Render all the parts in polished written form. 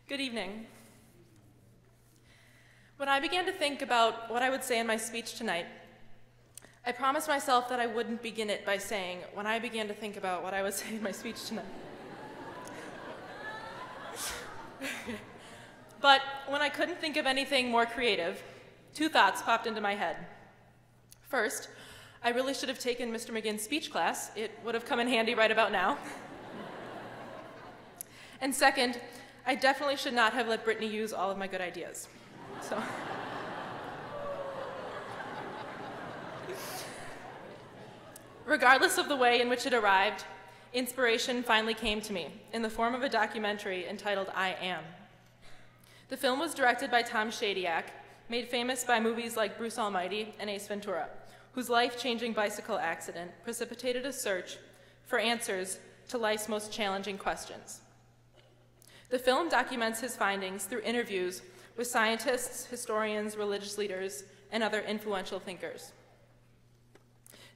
Good evening. When I began to think about what I would say in my speech tonight, I promised myself that I wouldn't begin it by saying, when I began to think about what I would say in my speech tonight. But when I couldn't think of anything more creative, two thoughts popped into my head. First, I really should have taken Mr. McGinn's speech class. It would have come in handy right about now. And second, I definitely should not have let Brittany use all of my good ideas. So. Regardless of the way in which it arrived, inspiration finally came to me in the form of a documentary entitled I Am. The film was directed by Tom Shadyac, made famous by movies like Bruce Almighty and Ace Ventura, whose life-changing bicycle accident precipitated a search for answers to life's most challenging questions. The film documents his findings through interviews with scientists, historians, religious leaders, and other influential thinkers.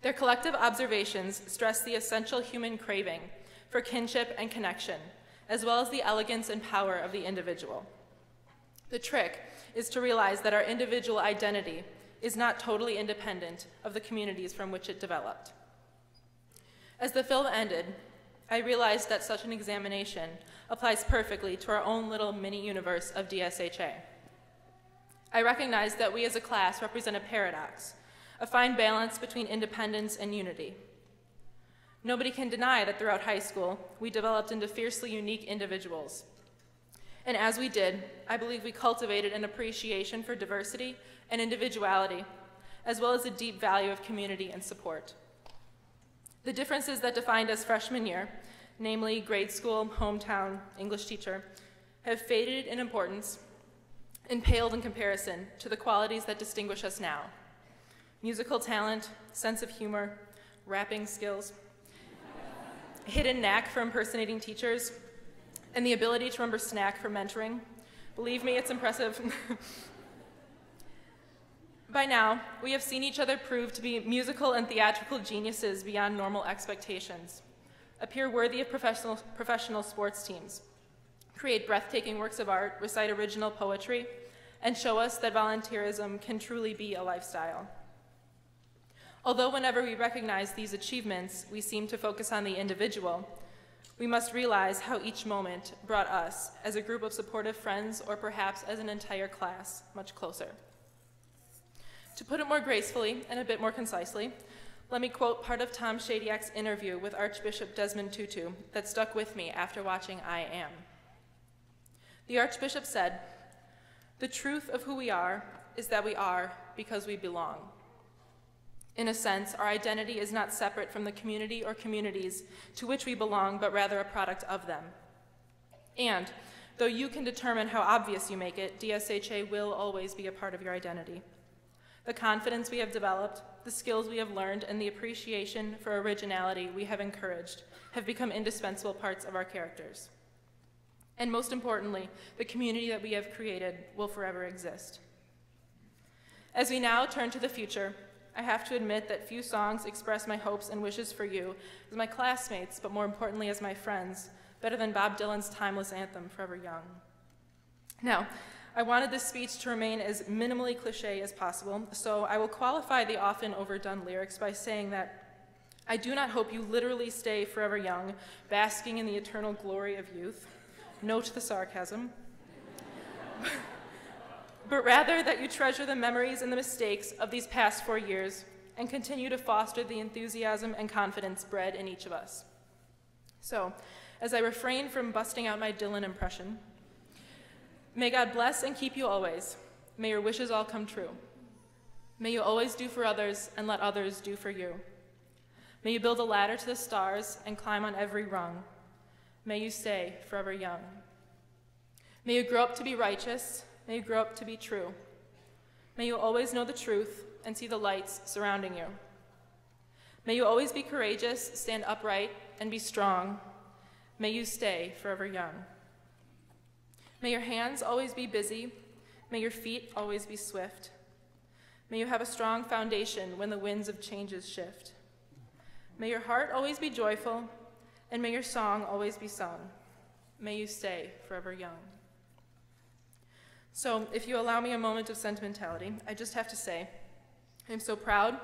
Their collective observations stress the essential human craving for kinship and connection, as well as the elegance and power of the individual. The trick is to realize that our individual identity is not totally independent of the communities from which it developed. As the film ended, I realized that such an examination applies perfectly to our own little mini-universe of DSHA. I recognize that we as a class represent a paradox, a fine balance between independence and unity. Nobody can deny that throughout high school, we developed into fiercely unique individuals. And as we did, I believe we cultivated an appreciation for diversity and individuality, as well as a deep value of community and support. The differences that defined us freshman year, namely grade school, hometown, English teacher, have faded in importance and paled in comparison to the qualities that distinguish us now. Musical talent, sense of humor, rapping skills, hidden knack for impersonating teachers, and the ability to remember snack for mentoring. Believe me, it's impressive. By now, we have seen each other prove to be musical and theatrical geniuses beyond normal expectations, appear worthy of professional sports teams, create breathtaking works of art, recite original poetry, and show us that volunteerism can truly be a lifestyle. Although whenever we recognize these achievements, we seem to focus on the individual, we must realize how each moment brought us, as a group of supportive friends, or perhaps as an entire class, much closer. To put it more gracefully and a bit more concisely, let me quote part of Tom Shadyac's interview with Archbishop Desmond Tutu that stuck with me after watching I Am. The Archbishop said, "The truth of who we are is that we are because we belong. In a sense, our identity is not separate from the community or communities to which we belong, but rather a product of them. And, though you can determine how obvious you make it, DSHA will always be a part of your identity. The confidence we have developed, the skills we have learned, and the appreciation for originality we have encouraged have become indispensable parts of our characters. And most importantly, the community that we have created will forever exist." As we now turn to the future, I have to admit that few songs express my hopes and wishes for you as my classmates, but more importantly as my friends, better than Bob Dylan's timeless anthem, Forever Young. Now, I wanted this speech to remain as minimally cliche as possible, so I will qualify the often overdone lyrics by saying that I do not hope you literally stay forever young, basking in the eternal glory of youth. Note the sarcasm. But rather that you treasure the memories and the mistakes of these past 4 years and continue to foster the enthusiasm and confidence bred in each of us. So, as I refrain from busting out my Dylan impression, may God bless and keep you always. May your wishes all come true. May you always do for others and let others do for you. May you build a ladder to the stars and climb on every rung. May you stay forever young. May you grow up to be righteous. May you grow up to be true. May you always know the truth and see the lights surrounding you. May you always be courageous, stand upright, and be strong. May you stay forever young. May your hands always be busy. May your feet always be swift. May you have a strong foundation when the winds of changes shift. May your heart always be joyful, and may your song always be sung. May you stay forever young. So if you allow me a moment of sentimentality, I just have to say, I'm so proud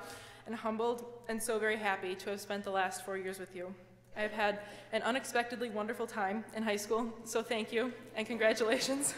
and humbled and so very happy to have spent the last 4 years with you. I have had an unexpectedly wonderful time in high school, so thank you and congratulations.